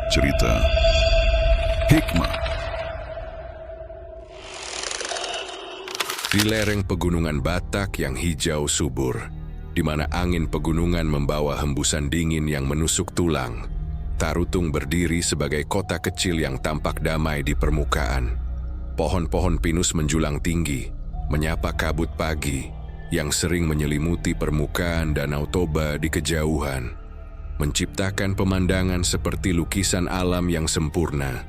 Cerita Hikmah. Di lereng pegunungan Batak yang hijau subur, di mana angin pegunungan membawa hembusan dingin yang menusuk tulang, Tarutung berdiri sebagai kota kecil yang tampak damai di permukaan. Pohon-pohon pinus menjulang tinggi, menyapa kabut pagi yang sering menyelimuti permukaan Danau Toba di kejauhan, menciptakan pemandangan seperti lukisan alam yang sempurna.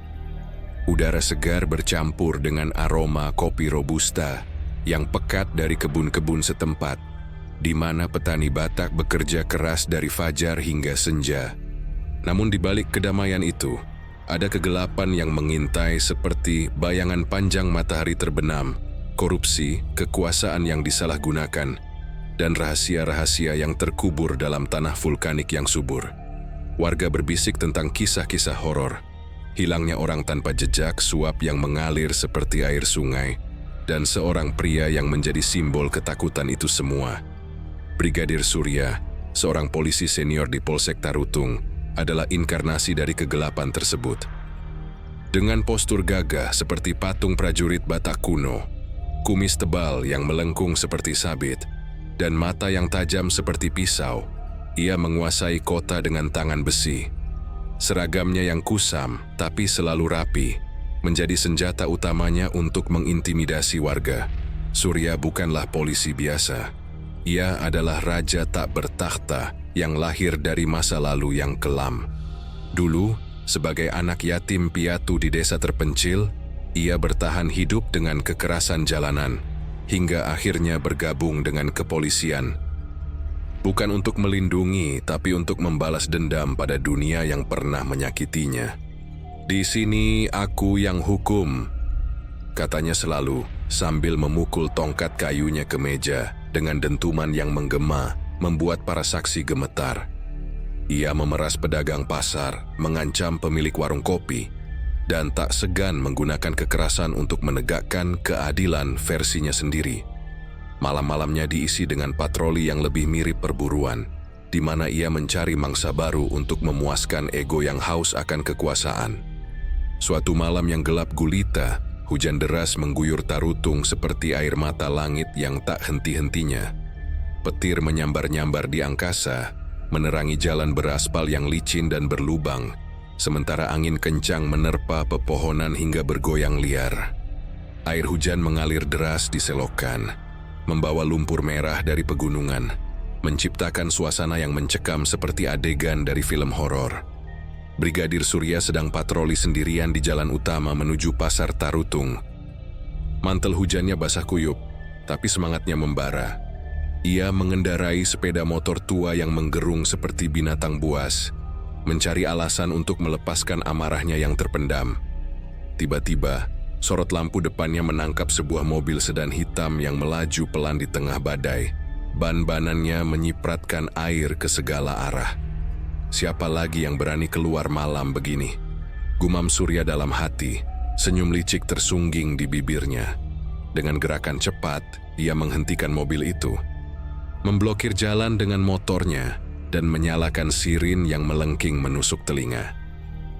Udara segar bercampur dengan aroma kopi robusta yang pekat dari kebun-kebun setempat, di mana petani Batak bekerja keras dari fajar hingga senja. Namun di balik kedamaian itu, ada kegelapan yang mengintai seperti bayangan panjang matahari terbenam, korupsi, kekuasaan yang disalahgunakan, dan rahasia-rahasia yang terkubur dalam tanah vulkanik yang subur. Warga berbisik tentang kisah-kisah horor, hilangnya orang tanpa jejak, suap yang mengalir seperti air sungai, dan seorang pria yang menjadi simbol ketakutan itu semua. Brigadir Surya, seorang polisi senior di Polsek Tarutung, adalah inkarnasi dari kegelapan tersebut. Dengan postur gagah seperti patung prajurit Batak kuno, kumis tebal yang melengkung seperti sabit, dan mata yang tajam seperti pisau, ia menguasai kota dengan tangan besi. Seragamnya yang kusam tapi selalu rapi menjadi senjata utamanya untuk mengintimidasi warga. Surya bukanlah polisi biasa. Ia adalah raja tak bertakhta yang lahir dari masa lalu yang kelam. Dulu, sebagai anak yatim piatu di desa terpencil, ia bertahan hidup dengan kekerasan jalanan, hingga akhirnya bergabung dengan kepolisian. Bukan untuk melindungi, tapi untuk membalas dendam pada dunia yang pernah menyakitinya. "Di sini aku yang hukum," katanya selalu sambil memukul tongkat kayunya ke meja dengan dentuman yang menggema, membuat para saksi gemetar. Ia memeras pedagang pasar, mengancam pemilik warung kopi, dan tak segan menggunakan kekerasan untuk menegakkan keadilan versinya sendiri. Malam-malamnya diisi dengan patroli yang lebih mirip perburuan, di mana ia mencari mangsa baru untuk memuaskan ego yang haus akan kekuasaan. Suatu malam yang gelap gulita, hujan deras mengguyur Tarutung seperti air mata langit yang tak henti-hentinya. Petir menyambar-nyambar di angkasa, menerangi jalan beraspal yang licin dan berlubang, sementara angin kencang menerpa pepohonan hingga bergoyang liar. Air hujan mengalir deras di selokan, membawa lumpur merah dari pegunungan, menciptakan suasana yang mencekam seperti adegan dari film horor. Brigadir Surya sedang patroli sendirian di jalan utama menuju pasar Tarutung. Mantel hujannya basah kuyup, tapi semangatnya membara. Ia mengendarai sepeda motor tua yang menggerung seperti binatang buas, mencari alasan untuk melepaskan amarahnya yang terpendam. Tiba-tiba, sorot lampu depannya menangkap sebuah mobil sedan hitam yang melaju pelan di tengah badai. Ban-banannya menyipratkan air ke segala arah. Siapa lagi yang berani keluar malam begini? Gumam Surya dalam hati, senyum licik tersungging di bibirnya. Dengan gerakan cepat, ia menghentikan mobil itu, memblokir jalan dengan motornya, dan menyalakan sirin yang melengking menusuk telinga.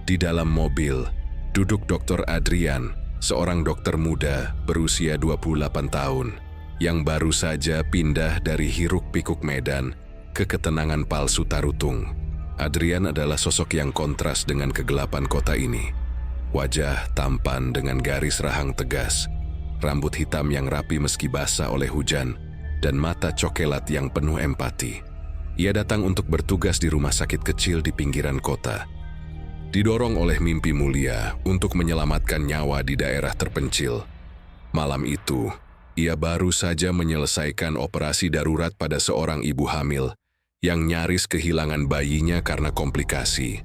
Di dalam mobil, duduk Dr. Adrian, seorang dokter muda berusia 28 tahun, yang baru saja pindah dari hiruk-pikuk Medan ke ketenangan palsu Tarutung. Adrian adalah sosok yang kontras dengan kegelapan kota ini. Wajah tampan dengan garis rahang tegas, rambut hitam yang rapi meski basah oleh hujan, dan mata cokelat yang penuh empati. Ia datang untuk bertugas di rumah sakit kecil di pinggiran kota. Didorong oleh mimpi mulia untuk menyelamatkan nyawa di daerah terpencil. Malam itu, ia baru saja menyelesaikan operasi darurat pada seorang ibu hamil yang nyaris kehilangan bayinya karena komplikasi.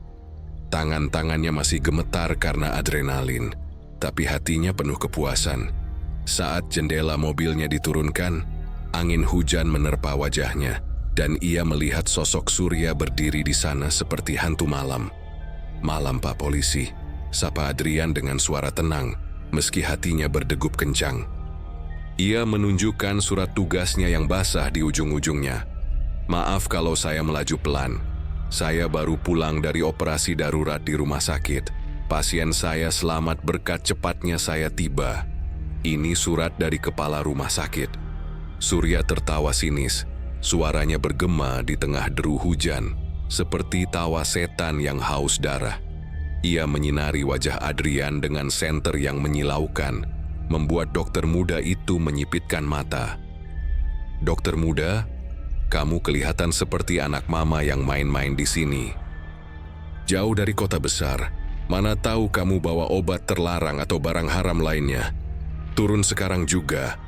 Tangan-tangannya masih gemetar karena adrenalin, tapi hatinya penuh kepuasan. Saat jendela mobilnya diturunkan, angin hujan menerpa wajahnya, dan ia melihat sosok Surya berdiri di sana seperti hantu malam. "Malam, Pak Polisi," sapa Adrian dengan suara tenang, meski hatinya berdegup kencang. Ia menunjukkan surat tugasnya yang basah di ujung-ujungnya. "Maaf kalau saya melaju pelan. Saya baru pulang dari operasi darurat di rumah sakit. Pasien saya selamat berkat cepatnya saya tiba. Ini surat dari kepala rumah sakit." Surya tertawa sinis. Suaranya bergema di tengah deru hujan, seperti tawa setan yang haus darah. Ia menyinari wajah Adrian dengan senter yang menyilaukan, membuat dokter muda itu menyipitkan mata. "Dokter muda, kamu kelihatan seperti anak mama yang main-main di sini. Jauh dari kota besar, mana tahu kamu bawa obat terlarang atau barang haram lainnya. Turun sekarang juga."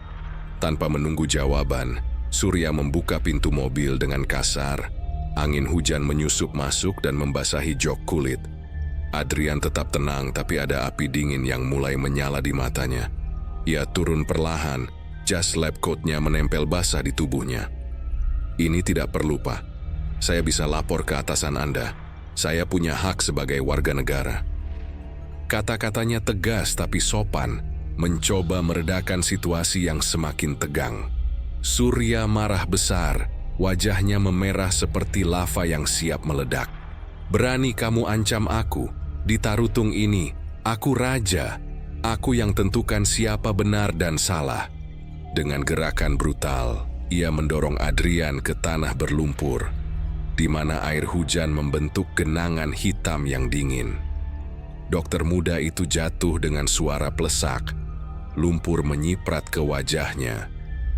Tanpa menunggu jawaban, Surya membuka pintu mobil dengan kasar. Angin hujan menyusup masuk dan membasahi jok kulit. Adrian tetap tenang, tapi ada api dingin yang mulai menyala di matanya. Ia turun perlahan, jas lab coat-nya menempel basah di tubuhnya. "Ini tidak perlu, Pak. Saya bisa lapor ke atasan Anda. Saya punya hak sebagai warga negara." Kata-katanya tegas tapi sopan, mencoba meredakan situasi yang semakin tegang. Surya marah besar, wajahnya memerah seperti lava yang siap meledak. "Berani kamu ancam aku? Di Tarutung ini, aku raja. Aku yang tentukan siapa benar dan salah." Dengan gerakan brutal, ia mendorong Adrian ke tanah berlumpur, di mana air hujan membentuk genangan hitam yang dingin. Dokter muda itu jatuh dengan suara plesak. Lumpur menyiprat ke wajahnya,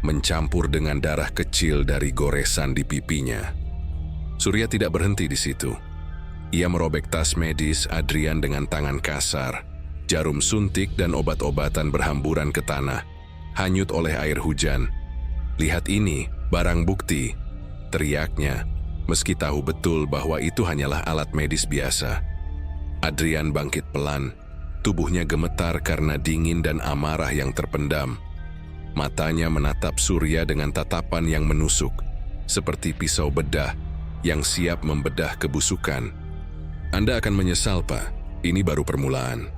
mencampur dengan darah kecil dari goresan di pipinya. Surya tidak berhenti di situ. Ia merobek tas medis Adrian dengan tangan kasar. Jarum suntik dan obat-obatan berhamburan ke tanah, hanyut oleh air hujan. "Lihat ini, barang bukti," teriaknya, meski tahu betul bahwa itu hanyalah alat medis biasa. Adrian bangkit pelan. Tubuhnya gemetar karena dingin dan amarah yang terpendam. Matanya menatap Surya dengan tatapan yang menusuk, seperti pisau bedah yang siap membedah kebusukan. "Anda akan menyesal, Pak. Ini baru permulaan."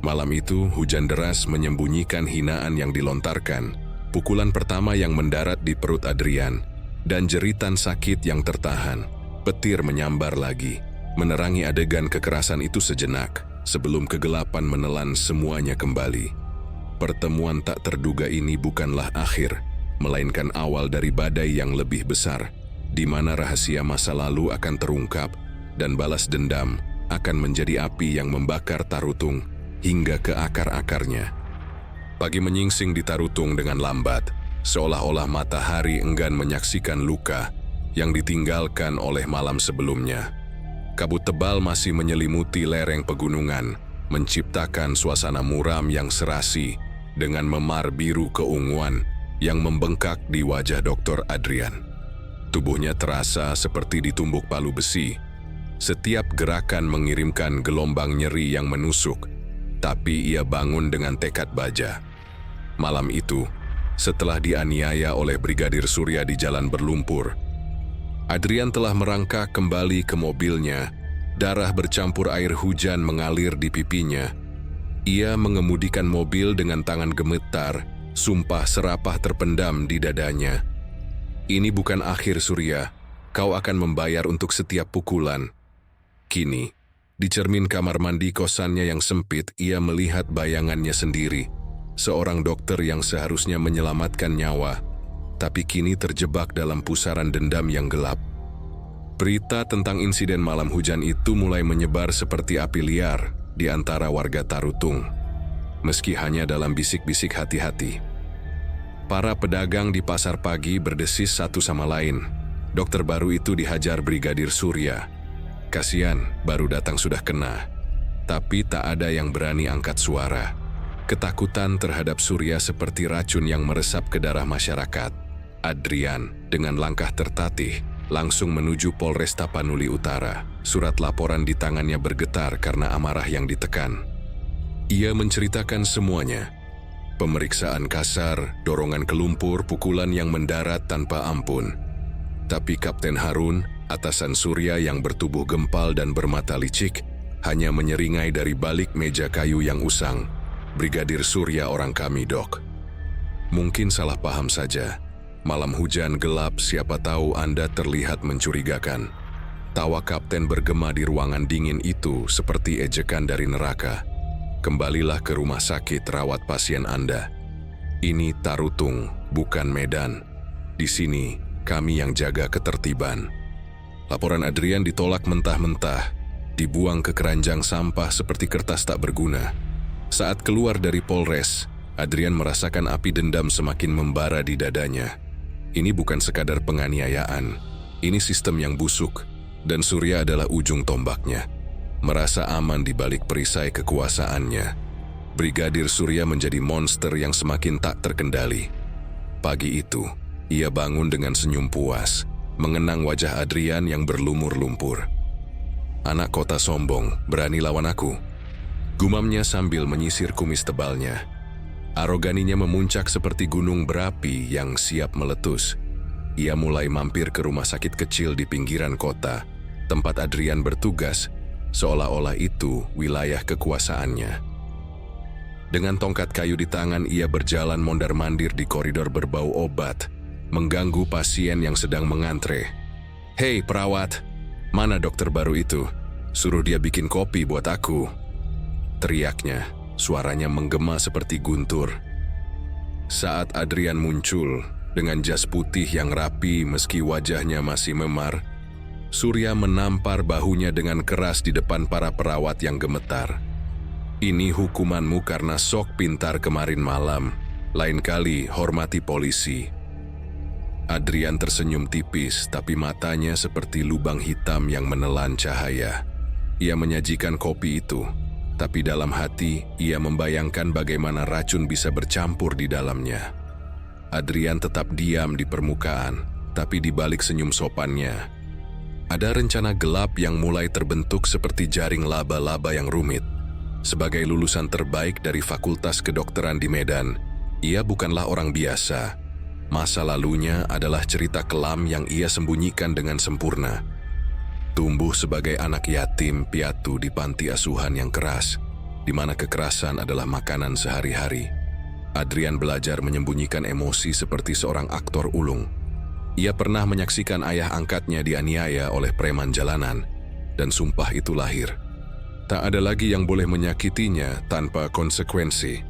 Malam itu, hujan deras menyembunyikan hinaan yang dilontarkan, pukulan pertama yang mendarat di perut Adrian, dan jeritan sakit yang tertahan. Petir menyambar lagi, menerangi adegan kekerasan itu sejenak, sebelum kegelapan menelan semuanya kembali. Pertemuan tak terduga ini bukanlah akhir, melainkan awal dari badai yang lebih besar, di mana rahasia masa lalu akan terungkap, dan balas dendam akan menjadi api yang membakar Tarutung hingga ke akar-akarnya. Pagi menyingsing di Tarutung dengan lambat, seolah-olah matahari enggan menyaksikan luka yang ditinggalkan oleh malam sebelumnya. Kabut tebal masih menyelimuti lereng pegunungan, menciptakan suasana muram yang serasi dengan memar biru keunguan yang membengkak di wajah Dr. Adrian. Tubuhnya terasa seperti ditumbuk palu besi. Setiap gerakan mengirimkan gelombang nyeri yang menusuk, tapi ia bangun dengan tekad baja. Malam itu, setelah dianiaya oleh Brigadir Surya di jalan berlumpur, Adrian telah merangkak kembali ke mobilnya. Darah bercampur air hujan mengalir di pipinya. Ia mengemudikan mobil dengan tangan gemetar, sumpah serapah terpendam di dadanya. "Ini bukan akhir, Surya. Kau akan membayar untuk setiap pukulan." Kini, di cermin kamar mandi kosannya yang sempit, ia melihat bayangannya sendiri. Seorang dokter yang seharusnya menyelamatkan nyawa, tapi kini terjebak dalam pusaran dendam yang gelap. Berita tentang insiden malam hujan itu mulai menyebar seperti api liar di antara warga Tarutung, meski hanya dalam bisik-bisik hati-hati. Para pedagang di pasar pagi berdesis satu sama lain. Dokter baru itu dihajar Brigadir Surya. Kasian, baru datang sudah kena. Tapi tak ada yang berani angkat suara. Ketakutan terhadap Surya seperti racun yang meresap ke darah masyarakat. Adrian, dengan langkah tertatih, langsung menuju Polres Tapanuli Utara. Surat laporan di tangannya bergetar karena amarah yang ditekan. Ia menceritakan semuanya. Pemeriksaan kasar, dorongan ke lumpur, pukulan yang mendarat tanpa ampun. Tapi Kapten Harun, atasan Surya yang bertubuh gempal dan bermata licik, hanya menyeringai dari balik meja kayu yang usang. "Brigadir Surya orang kami, Dok. Mungkin salah paham saja. Malam hujan gelap, siapa tahu Anda terlihat mencurigakan. Tawa kapten bergema di ruangan dingin itu seperti ejekan dari neraka. Kembalilah ke rumah sakit rawat pasien Anda. Ini Tarutung, bukan Medan. Di sini, kami yang jaga ketertiban. Laporan Adrian ditolak mentah-mentah, dibuang ke keranjang sampah seperti kertas tak berguna. Saat keluar dari Polres, Adrian merasakan api dendam semakin membara di dadanya. Ini bukan sekadar penganiayaan, ini sistem yang busuk, dan Surya adalah ujung tombaknya. Merasa aman di balik perisai kekuasaannya, Brigadir Surya menjadi monster yang semakin tak terkendali. Pagi itu, ia bangun dengan senyum puas, mengenang wajah Adrian yang berlumur lumpur. "Anak kota sombong, berani lawan aku?" gumamnya sambil menyisir kumis tebalnya. Aroganinya memuncak seperti gunung berapi yang siap meletus. Ia mulai mampir ke rumah sakit kecil di pinggiran kota, tempat Adrian bertugas, seolah-olah itu wilayah kekuasaannya. Dengan tongkat kayu di tangan, ia berjalan mondar-mandir di koridor berbau obat, mengganggu pasien yang sedang mengantre. "Hei perawat, mana dokter baru itu? Suruh dia bikin kopi buat aku," teriaknya, suaranya menggema seperti guntur. Saat Adrian muncul, dengan jas putih yang rapi meski wajahnya masih memar, Surya menampar bahunya dengan keras di depan para perawat yang gemetar. "Ini hukumanmu karena sok pintar kemarin malam, lain kali hormati polisi." Adrian tersenyum tipis, tapi matanya seperti lubang hitam yang menelan cahaya. Ia menyajikan kopi itu, tapi dalam hati ia membayangkan bagaimana racun bisa bercampur di dalamnya. Adrian tetap diam di permukaan, tapi di balik senyum sopannya, ada rencana gelap yang mulai terbentuk seperti jaring laba-laba yang rumit. Sebagai lulusan terbaik dari Fakultas Kedokteran di Medan, ia bukanlah orang biasa. Masa lalunya adalah cerita kelam yang ia sembunyikan dengan sempurna. Tumbuh sebagai anak yatim piatu di panti asuhan yang keras, di mana kekerasan adalah makanan sehari-hari. Adrian belajar menyembunyikan emosi seperti seorang aktor ulung. Ia pernah menyaksikan ayah angkatnya dianiaya oleh preman jalanan, dan sumpah itu lahir. Tak ada lagi yang boleh menyakitinya tanpa konsekuensi.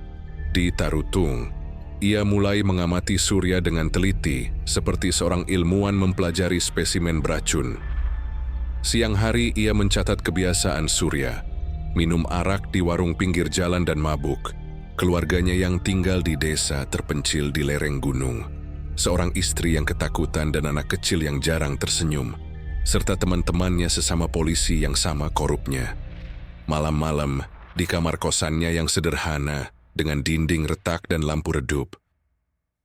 Di Tarutung, ia mulai mengamati Surya dengan teliti, seperti seorang ilmuwan mempelajari spesimen beracun. Siang hari ia mencatat kebiasaan Surya, minum arak di warung pinggir jalan dan mabuk, keluarganya yang tinggal di desa terpencil di lereng gunung, seorang istri yang ketakutan dan anak kecil yang jarang tersenyum, serta teman-temannya sesama polisi yang sama korupnya. Malam-malam, di kamar kosannya yang sederhana, dengan dinding retak dan lampu redup,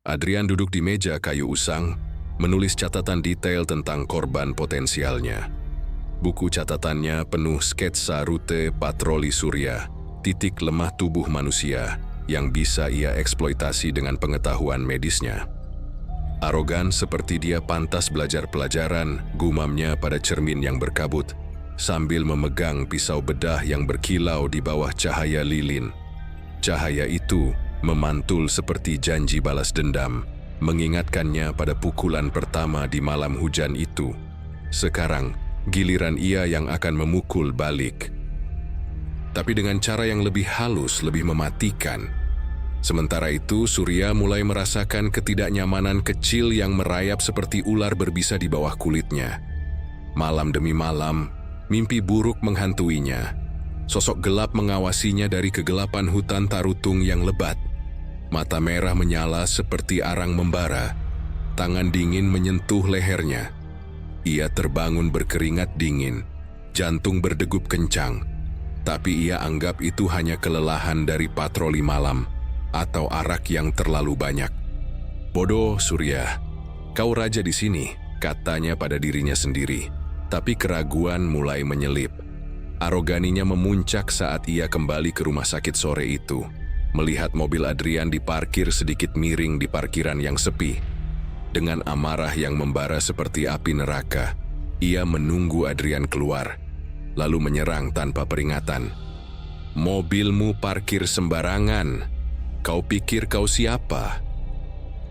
Adrian duduk di meja kayu usang, menulis catatan detail tentang korban potensialnya. Buku catatannya penuh sketsa rute patroli Surya, titik lemah tubuh manusia yang bisa ia eksploitasi dengan pengetahuan medisnya. Arogan seperti dia pantas belajar pelajaran, gumamnya pada cermin yang berkabut, sambil memegang pisau bedah yang berkilau di bawah cahaya lilin. Cahaya itu memantul seperti janji balas dendam, mengingatkannya pada pukulan pertama di malam hujan itu. Sekarang, giliran ia yang akan memukul balik. Tapi dengan cara yang lebih halus, lebih mematikan. Sementara itu, Surya mulai merasakan ketidaknyamanan kecil yang merayap seperti ular berbisa di bawah kulitnya. Malam demi malam, mimpi buruk menghantuinya. Sosok gelap mengawasinya dari kegelapan hutan Tarutung yang lebat. Mata merah menyala seperti arang membara. Tangan dingin menyentuh lehernya. Ia terbangun berkeringat dingin, jantung berdegup kencang. Tapi ia anggap itu hanya kelelahan dari patroli malam atau arak yang terlalu banyak. "Bodoh, Surya. Kau raja di sini," katanya pada dirinya sendiri. Tapi keraguan mulai menyelip. Aroganinya memuncak saat ia kembali ke rumah sakit sore itu, melihat mobil Adrian diparkir sedikit miring di parkiran yang sepi. Dengan amarah yang membara seperti api neraka, ia menunggu Adrian keluar, lalu menyerang tanpa peringatan. "Mobilmu parkir sembarangan. Kau pikir kau siapa?"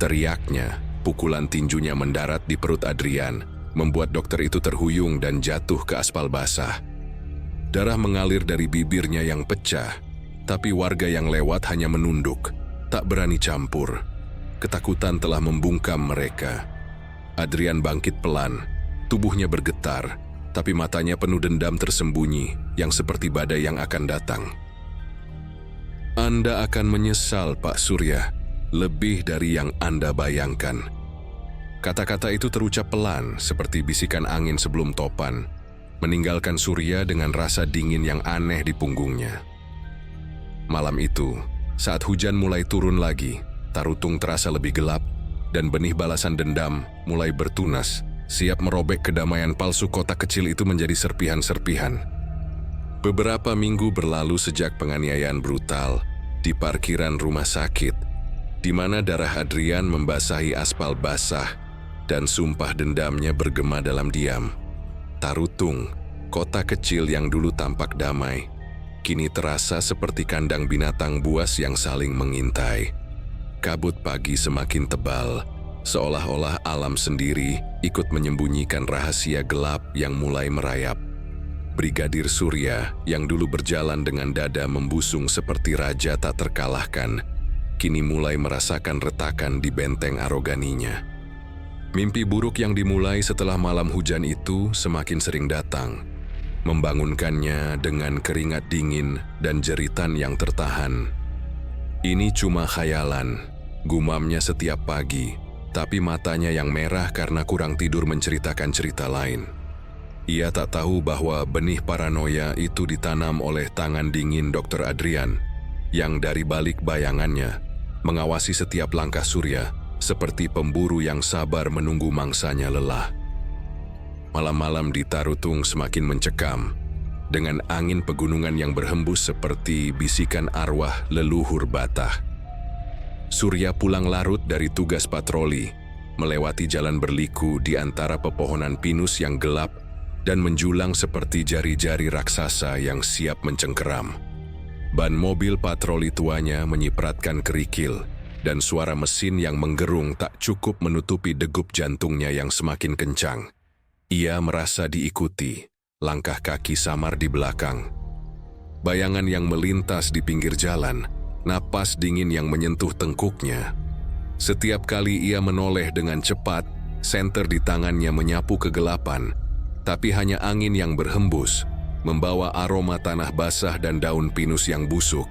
teriaknya. Pukulan tinjunya mendarat di perut Adrian, membuat dokter itu terhuyung dan jatuh ke aspal basah. Darah mengalir dari bibirnya yang pecah, tapi warga yang lewat hanya menunduk, tak berani campur. Ketakutan telah membungkam mereka. Adrian bangkit pelan, tubuhnya bergetar, tapi matanya penuh dendam tersembunyi yang seperti badai yang akan datang. "Anda akan menyesal, Pak Surya, lebih dari yang Anda bayangkan." Kata-kata itu terucap pelan seperti bisikan angin sebelum topan, meninggalkan Surya dengan rasa dingin yang aneh di punggungnya. Malam itu, saat hujan mulai turun lagi, Tarutung terasa lebih gelap, dan benih balasan dendam mulai bertunas, siap merobek kedamaian palsu kota kecil itu menjadi serpihan-serpihan. Beberapa minggu berlalu sejak penganiayaan brutal di parkiran rumah sakit, di mana darah Adrian membasahi aspal basah dan sumpah dendamnya bergema dalam diam. Tarutung, kota kecil yang dulu tampak damai, kini terasa seperti kandang binatang buas yang saling mengintai. Kabut pagi semakin tebal, seolah-olah alam sendiri ikut menyembunyikan rahasia gelap yang mulai merayap. Brigadir Surya yang dulu berjalan dengan dada membusung seperti raja tak terkalahkan, kini mulai merasakan retakan di benteng aroganinya. Mimpi buruk yang dimulai setelah malam hujan itu semakin sering datang, membangunkannya dengan keringat dingin dan jeritan yang tertahan. "Ini cuma khayalan," gumamnya setiap pagi, tapi matanya yang merah karena kurang tidur menceritakan cerita lain. Ia tak tahu bahwa benih paranoia itu ditanam oleh tangan dingin Dr. Adrian, yang dari balik bayangannya mengawasi setiap langkah Surya, seperti pemburu yang sabar menunggu mangsanya lelah. Malam-malam di Tarutung semakin mencekam, dengan angin pegunungan yang berhembus seperti bisikan arwah leluhur Batah. Surya pulang larut dari tugas patroli, melewati jalan berliku di antara pepohonan pinus yang gelap dan menjulang seperti jari-jari raksasa yang siap mencengkeram. Ban mobil patroli tuanya menyipratkan kerikil, dan suara mesin yang menggerung tak cukup menutupi degup jantungnya yang semakin kencang. Ia merasa diikuti, langkah kaki samar di belakang. Bayangan yang melintas di pinggir jalan, napas dingin yang menyentuh tengkuknya. Setiap kali ia menoleh dengan cepat, senter di tangannya menyapu kegelapan, tapi hanya angin yang berhembus, membawa aroma tanah basah dan daun pinus yang busuk.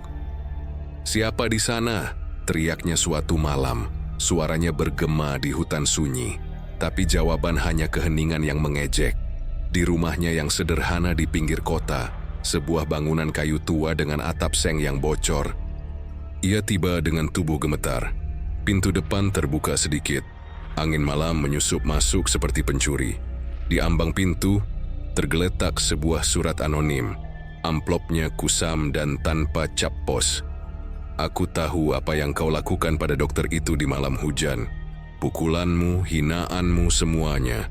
"Siapa di sana?" teriaknya suatu malam, suaranya bergema di hutan sunyi, tapi jawaban hanya keheningan yang mengejek. Di rumahnya yang sederhana di pinggir kota, sebuah bangunan kayu tua dengan atap seng yang bocor. Ia tiba dengan tubuh gemetar. Pintu depan terbuka sedikit. Angin malam menyusup masuk seperti pencuri. Di ambang pintu, tergeletak sebuah surat anonim. Amplopnya kusam dan tanpa cap pos. "Aku tahu apa yang kau lakukan pada dokter itu di malam hujan. Pukulanmu, hinaanmu, semuanya.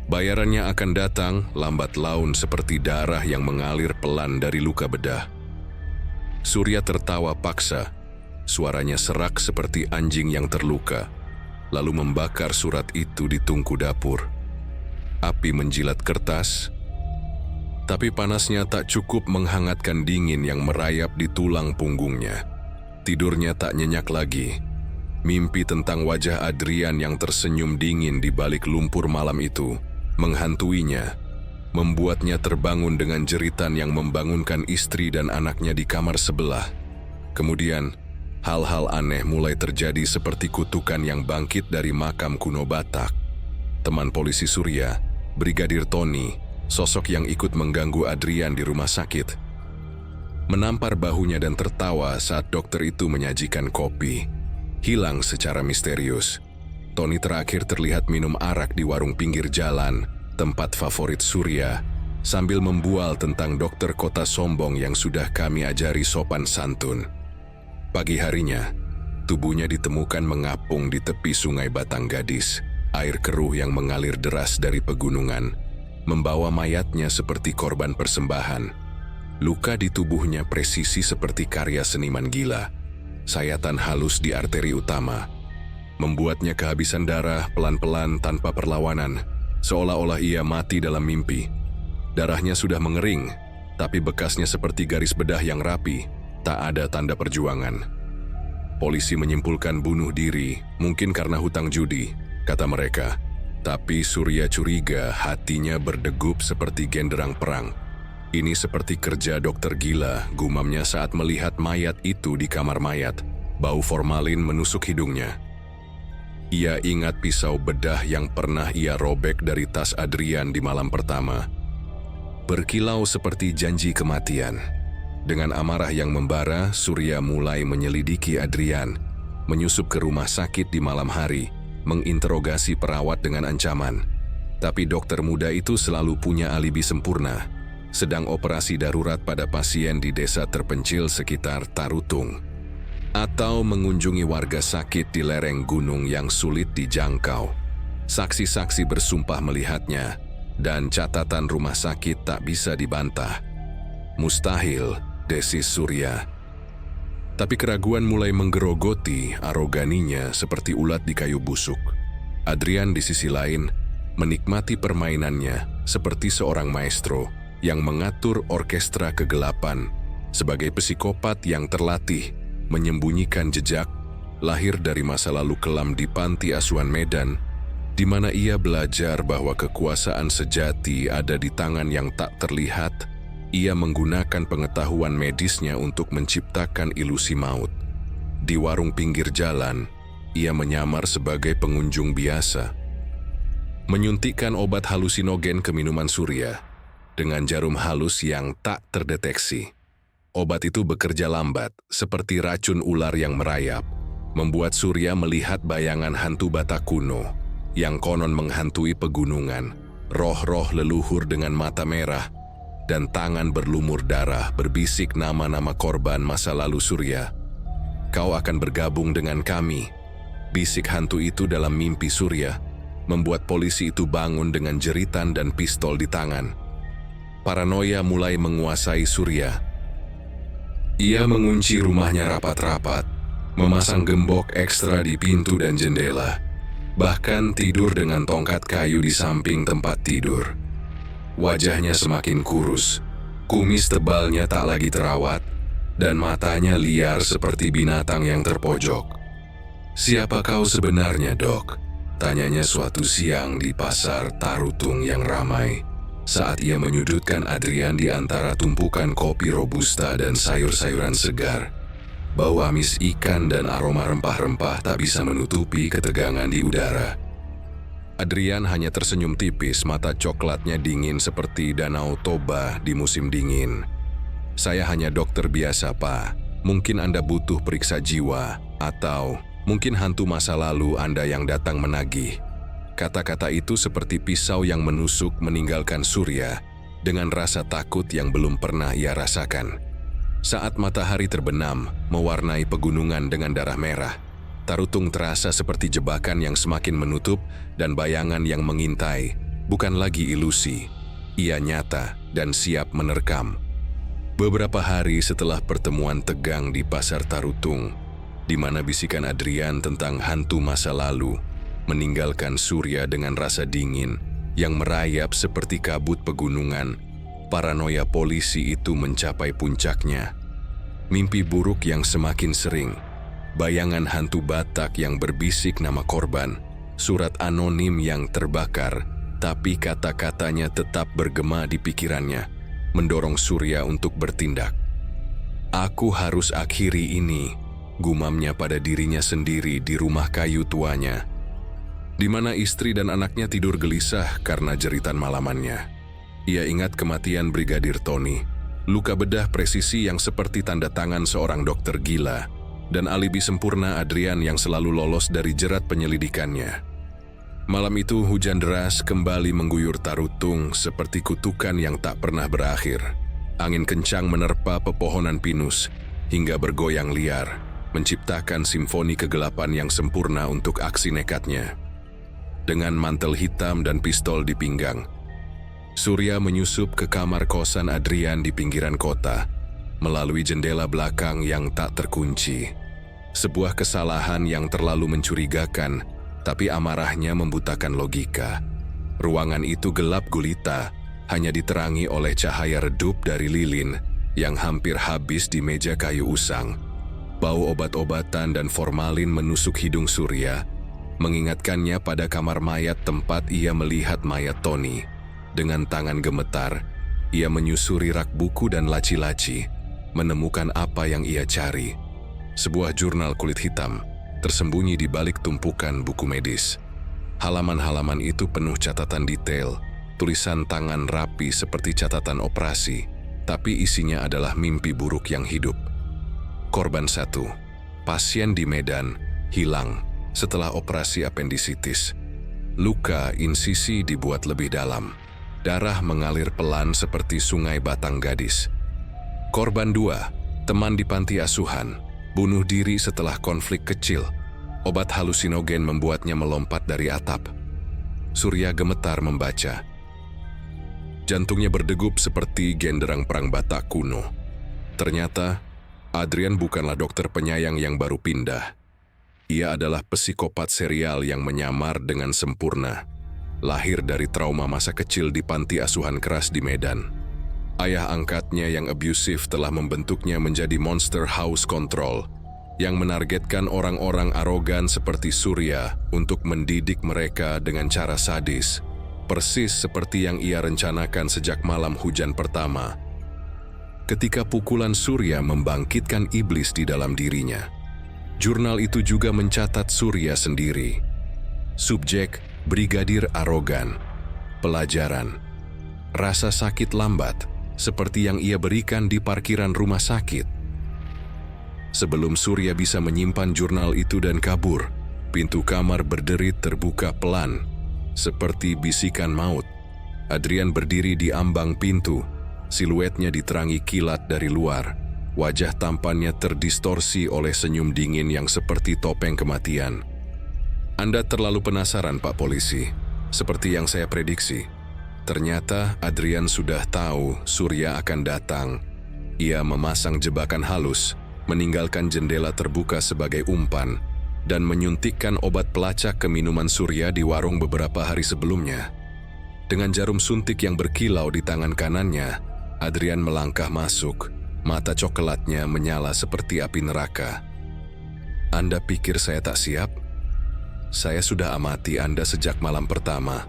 Bayarannya akan datang lambat laun seperti darah yang mengalir pelan dari luka bedah." Surya tertawa paksa. Suaranya serak seperti anjing yang terluka, lalu membakar surat itu di tungku dapur. Api menjilat kertas, tapi panasnya tak cukup menghangatkan dingin yang merayap di tulang punggungnya. Tidurnya tak nyenyak lagi. Mimpi tentang wajah Adrian yang tersenyum dingin di balik lumpur malam itu menghantuinya, membuatnya terbangun dengan jeritan yang membangunkan istri dan anaknya di kamar sebelah. Kemudian, hal-hal aneh mulai terjadi seperti kutukan yang bangkit dari makam kuno Batak. Teman polisi Surya, Brigadir Tony, sosok yang ikut mengganggu Adrian di rumah sakit, menampar bahunya dan tertawa saat dokter itu menyajikan kopi. Hilang secara misterius. Tony terakhir terlihat minum arak di warung pinggir jalan, tempat favorit Surya, sambil membual tentang dokter kota sombong yang sudah kami ajari sopan santun. Pagi harinya, tubuhnya ditemukan mengapung di tepi sungai Batang Gadis. Air keruh yang mengalir deras dari pegunungan, membawa mayatnya seperti korban persembahan. Luka di tubuhnya presisi seperti karya seniman gila. Sayatan halus di arteri utama, membuatnya kehabisan darah pelan-pelan tanpa perlawanan, seolah-olah ia mati dalam mimpi. Darahnya sudah mengering, tapi bekasnya seperti garis bedah yang rapi, tak ada tanda perjuangan. Polisi menyimpulkan bunuh diri, mungkin karena hutang judi, kata mereka. Tapi Surya curiga, hatinya berdegup seperti genderang perang. Ini seperti kerja dokter gila, gumamnya saat melihat mayat itu di kamar mayat. Bau formalin menusuk hidungnya. Ia ingat pisau bedah yang pernah ia robek dari tas Adrian di malam pertama. Berkilau seperti janji kematian. Dengan amarah yang membara, Surya mulai menyelidiki Adrian, menyusup ke rumah sakit di malam hari, menginterogasi perawat dengan ancaman. Tapi dokter muda itu selalu punya alibi sempurna, sedang operasi darurat pada pasien di desa terpencil sekitar Tarutung, atau mengunjungi warga sakit di lereng gunung yang sulit dijangkau. Saksi-saksi bersumpah melihatnya, dan catatan rumah sakit tak bisa dibantah. Mustahil, desis Surya. Tapi keraguan mulai menggerogoti aroganinya seperti ulat di kayu busuk. Adrian di sisi lain menikmati permainannya seperti seorang maestro yang mengatur orkestra kegelapan. Sebagai psikopat yang terlatih menyembunyikan jejak, lahir dari masa lalu kelam di panti asuhan Medan, di mana ia belajar bahwa kekuasaan sejati ada di tangan yang tak terlihat. Ia menggunakan pengetahuan medisnya untuk menciptakan ilusi maut. Di warung pinggir jalan, ia menyamar sebagai pengunjung biasa, menyuntikkan obat halusinogen ke minuman Surya dengan jarum halus yang tak terdeteksi. Obat itu bekerja lambat, seperti racun ular yang merayap, membuat Surya melihat bayangan hantu Batak kuno yang konon menghantui pegunungan, roh-roh leluhur dengan mata merah, dan tangan berlumur darah berbisik nama-nama korban masa lalu Surya. Kau akan bergabung dengan kami, bisik hantu itu dalam mimpi Surya, membuat polisi itu bangun dengan jeritan dan pistol di tangan. Paranoia mulai menguasai Surya. Ia mengunci rumahnya rapat-rapat, memasang gembok ekstra di pintu dan jendela, bahkan tidur dengan tongkat kayu di samping tempat tidur. Wajahnya semakin kurus, kumis tebalnya tak lagi terawat, dan matanya liar seperti binatang yang terpojok. "Siapa kau sebenarnya, Dok?" tanyanya suatu siang di pasar Tarutung yang ramai, saat ia menyudutkan Adrian di antara tumpukan kopi robusta dan sayur-sayuran segar. Bau amis ikan dan aroma rempah-rempah tak bisa menutupi ketegangan di udara. Adrian hanya tersenyum tipis, mata coklatnya dingin seperti danau Toba di musim dingin. "Saya hanya dokter biasa, Pak. Mungkin Anda butuh periksa jiwa, atau mungkin hantu masa lalu Anda yang datang menagih." Kata-kata itu seperti pisau yang menusuk meninggalkan Surya dengan rasa takut yang belum pernah ia rasakan. Saat matahari terbenam, mewarnai pegunungan dengan darah merah, Tarutung terasa seperti jebakan yang semakin menutup dan bayangan yang mengintai, bukan lagi ilusi. Ia nyata dan siap menerkam. Beberapa hari setelah pertemuan tegang di pasar Tarutung, di mana bisikan Adrian tentang hantu masa lalu meninggalkan Surya dengan rasa dingin yang merayap seperti kabut pegunungan, paranoia polisi itu mencapai puncaknya. Mimpi buruk yang semakin sering, bayangan hantu Batak yang berbisik nama korban, surat anonim yang terbakar, tapi kata-katanya tetap bergema di pikirannya, mendorong Surya untuk bertindak. "Aku harus akhiri ini," gumamnya pada dirinya sendiri di rumah kayu tuanya, di mana istri dan anaknya tidur gelisah karena jeritan malamannya. Ia ingat kematian Brigadir Tony, luka bedah presisi yang seperti tanda tangan seorang dokter gila, dan alibi sempurna Adrian yang selalu lolos dari jerat penyelidikannya. Malam itu hujan deras kembali mengguyur Tarutung seperti kutukan yang tak pernah berakhir. Angin kencang menerpa pepohonan pinus hingga bergoyang liar, menciptakan simfoni kegelapan yang sempurna untuk aksi nekatnya. Dengan mantel hitam dan pistol di pinggang, Surya menyusup ke kamar kosan Adrian di pinggiran kota, melalui jendela belakang yang tak terkunci. Sebuah kesalahan yang terlalu mencurigakan, tapi amarahnya membutakan logika. Ruangan itu gelap gulita, hanya diterangi oleh cahaya redup dari lilin yang hampir habis di meja kayu usang. Bau obat-obatan dan formalin menusuk hidung Surya, mengingatkannya pada kamar mayat tempat ia melihat mayat Tony. Dengan tangan gemetar, ia menyusuri rak buku dan laci-laci, menemukan apa yang ia cari. Sebuah jurnal kulit hitam, tersembunyi di balik tumpukan buku medis. Halaman-halaman itu penuh catatan detail, tulisan tangan rapi seperti catatan operasi, tapi isinya adalah mimpi buruk yang hidup. Korban 1, pasien di Medan, hilang setelah operasi apendisitis. Luka insisi dibuat lebih dalam. Darah mengalir pelan seperti sungai Batang Gadis. Korban 2, teman di panti asuhan, bunuh diri setelah konflik kecil. Obat halusinogen membuatnya melompat dari atap. Surya gemetar membaca. Jantungnya berdegup seperti genderang perang Batak kuno. Ternyata, Adrian bukanlah dokter penyayang yang baru pindah. Ia adalah psikopat serial yang menyamar dengan sempurna. Lahir dari trauma masa kecil di panti asuhan keras di Medan. Ayah angkatnya yang abusif telah membentuknya menjadi monster house control yang menargetkan orang-orang arogan seperti Surya untuk mendidik mereka dengan cara sadis, persis seperti yang ia rencanakan sejak malam hujan pertama. Ketika pukulan Surya membangkitkan iblis di dalam dirinya, jurnal itu juga mencatat Surya sendiri. Subjek, brigadir arogan. Pelajaran, rasa sakit lambat, seperti yang ia berikan di parkiran rumah sakit. Sebelum Surya bisa menyimpan jurnal itu dan kabur, pintu kamar berderit terbuka pelan, seperti bisikan maut. Adrian berdiri di ambang pintu, siluetnya diterangi kilat dari luar. Wajah tampannya terdistorsi oleh senyum dingin yang seperti topeng kematian. Anda terlalu penasaran, Pak Polisi. Seperti yang saya prediksi. Ternyata Adrian sudah tahu Surya akan datang. Ia memasang jebakan halus, meninggalkan jendela terbuka sebagai umpan, dan menyuntikkan obat pelacak ke minuman Surya di warung beberapa hari sebelumnya. Dengan jarum suntik yang berkilau di tangan kanannya, Adrian melangkah masuk. Mata coklatnya menyala seperti api neraka. Anda pikir saya tak siap? Saya sudah amati Anda sejak malam pertama.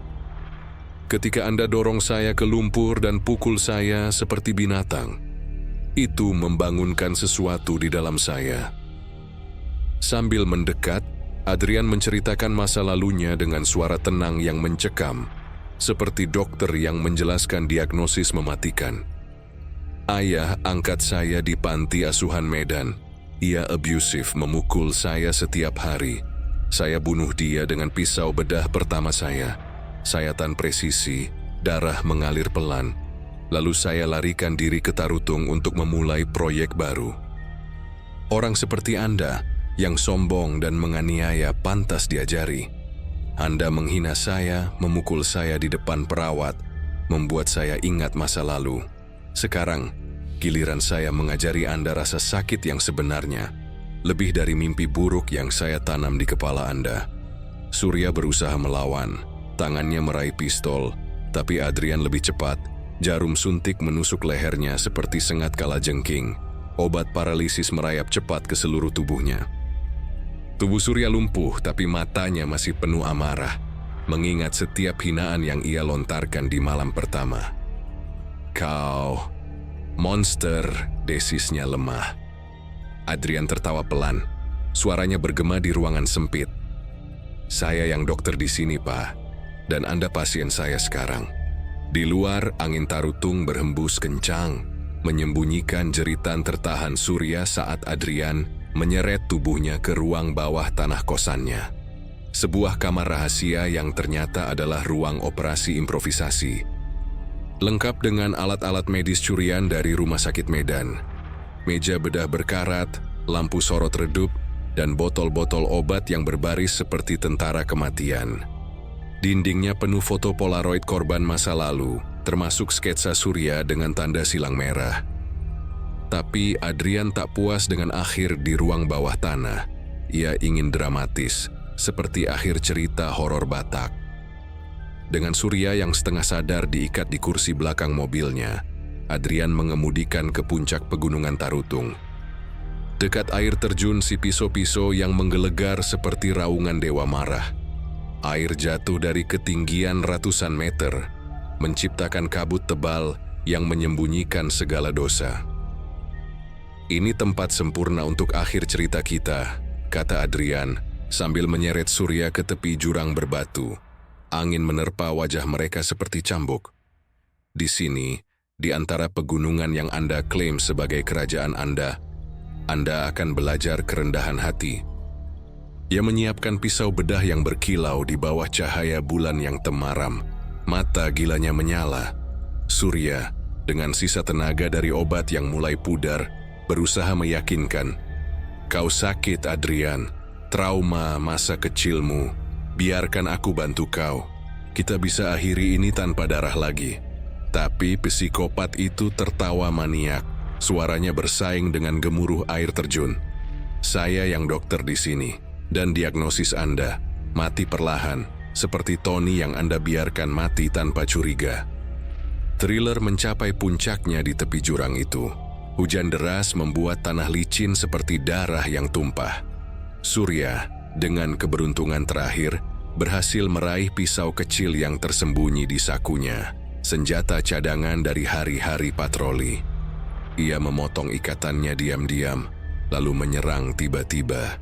Ketika Anda dorong saya ke lumpur dan pukul saya seperti binatang, itu membangunkan sesuatu di dalam saya. Sambil mendekat, Adrian menceritakan masa lalunya dengan suara tenang yang mencekam, seperti dokter yang menjelaskan diagnosis mematikan. Ayah angkat saya di panti asuhan Medan. Ia abusif, memukul saya setiap hari. Saya bunuh dia dengan pisau bedah pertama saya. Sayatan presisi, darah mengalir pelan. Lalu saya larikan diri ke Tarutung untuk memulai proyek baru. Orang seperti Anda, yang sombong dan menganiaya, pantas diajari. Anda menghina saya, memukul saya di depan perawat, membuat saya ingat masa lalu. Sekarang, giliran saya mengajari Anda rasa sakit yang sebenarnya, lebih dari mimpi buruk yang saya tanam di kepala Anda. Surya berusaha melawan, tangannya meraih pistol, tapi Adrian lebih cepat. Jarum suntik menusuk lehernya seperti sengat kalajengking. Obat paralisis merayap cepat ke seluruh tubuhnya. Tubuh Surya lumpuh, tapi matanya masih penuh amarah, mengingat setiap hinaan yang ia lontarkan di malam pertama. Kau monster, desisnya lemah. Adrian tertawa pelan, suaranya bergema di ruangan sempit. Saya yang dokter di sini, Pak, dan Anda pasien saya sekarang. Di luar, angin Tarutung berhembus kencang, menyembunyikan jeritan tertahan Surya saat Adrian menyeret tubuhnya ke ruang bawah tanah kosannya. Sebuah kamar rahasia yang ternyata adalah ruang operasi improvisasi. Lengkap dengan alat-alat medis curian dari Rumah Sakit Medan. Meja bedah berkarat, lampu sorot redup, dan botol-botol obat yang berbaris seperti tentara kematian. Dindingnya penuh foto polaroid korban masa lalu, termasuk sketsa Surya dengan tanda silang merah. Tapi Adrian tak puas dengan akhir di ruang bawah tanah. Ia ingin dramatis, seperti akhir cerita horor Batak. Dengan Surya yang setengah sadar diikat di kursi belakang mobilnya, Adrian mengemudikan ke puncak pegunungan Tarutung. Dekat air terjun si Piso-Piso yang menggelegar seperti raungan dewa marah. Air jatuh dari ketinggian ratusan meter, menciptakan kabut tebal yang menyembunyikan segala dosa. "Ini tempat sempurna untuk akhir cerita kita," kata Adrian sambil menyeret Surya ke tepi jurang berbatu. Angin menerpa wajah mereka seperti cambuk. "Di sini, di antara pegunungan yang Anda klaim sebagai kerajaan Anda akan belajar kerendahan hati." Ia menyiapkan pisau bedah yang berkilau di bawah cahaya bulan yang temaram. Mata gilanya menyala. Surya, dengan sisa tenaga dari obat yang mulai pudar, berusaha meyakinkan. "Kau sakit, Adrian. Trauma masa kecilmu. Biarkan aku bantu kau. Kita bisa akhiri ini tanpa darah lagi." Tapi psikopat itu tertawa maniak. Suaranya bersaing dengan gemuruh air terjun. "Saya yang dokter di sini, dan diagnosis Anda mati perlahan, seperti Tony yang Anda biarkan mati tanpa curiga." Thriller mencapai puncaknya di tepi jurang itu. Hujan deras membuat tanah licin seperti darah yang tumpah. Surya, dengan keberuntungan terakhir, berhasil meraih pisau kecil yang tersembunyi di sakunya, senjata cadangan dari hari-hari patroli. Ia memotong ikatannya diam-diam, lalu menyerang tiba-tiba.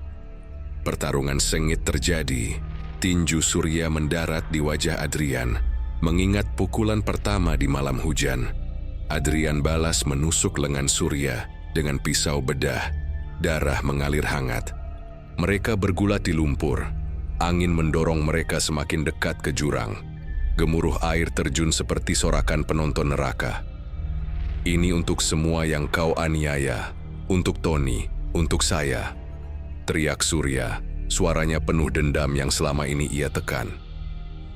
Pertarungan sengit terjadi. Tinju Surya mendarat di wajah Adrian, mengingat pukulan pertama di malam hujan. Adrian balas menusuk lengan Surya dengan pisau bedah. Darah mengalir hangat. Mereka bergulat di lumpur. Angin mendorong mereka semakin dekat ke jurang. Gemuruh air terjun seperti sorakan penonton neraka. "Ini untuk semua yang kau aniaya. Untuk Tony, untuk saya," teriak Surya. Suaranya penuh dendam yang selama ini ia tekan.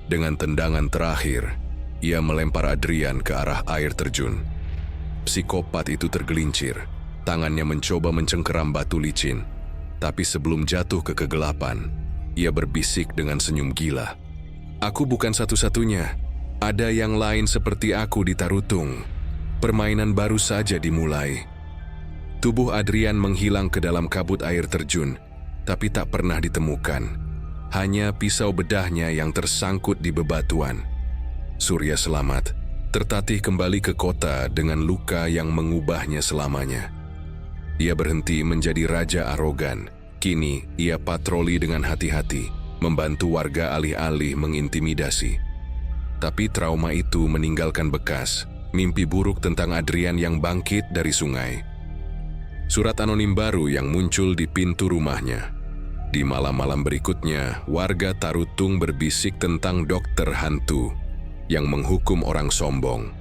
Dengan tendangan terakhir, ia melempar Adrian ke arah air terjun. Psikopat itu tergelincir. Tangannya mencoba mencengkeram batu licin. Tapi sebelum jatuh ke kegelapan, ia berbisik dengan senyum gila. "Aku bukan satu-satunya. Ada yang lain seperti aku di Tarutung. Permainan baru saja dimulai." Tubuh Adrian menghilang ke dalam kabut air terjun, tapi tak pernah ditemukan. Hanya pisau bedahnya yang tersangkut di bebatuan. Surya selamat, tertatih kembali ke kota dengan luka yang mengubahnya selamanya. Ia berhenti menjadi raja arogan. Kini ia patroli dengan hati-hati, membantu warga alih-alih mengintimidasi. Tapi trauma itu meninggalkan bekas, mimpi buruk tentang Adrian yang bangkit dari sungai. Surat anonim baru yang muncul di pintu rumahnya. Di malam-malam berikutnya, warga Tarutung berbisik tentang dokter hantu yang menghukum orang sombong.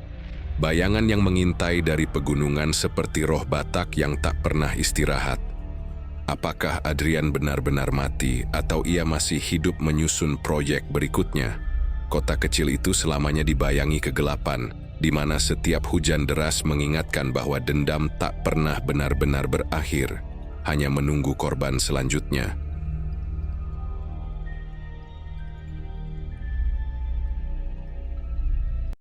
Bayangan yang mengintai dari pegunungan seperti roh Batak yang tak pernah istirahat. Apakah Adrian benar-benar mati atau ia masih hidup menyusun proyek berikutnya? Kota kecil itu selamanya dibayangi kegelapan, di mana setiap hujan deras mengingatkan bahwa dendam tak pernah benar-benar berakhir, hanya menunggu korban selanjutnya.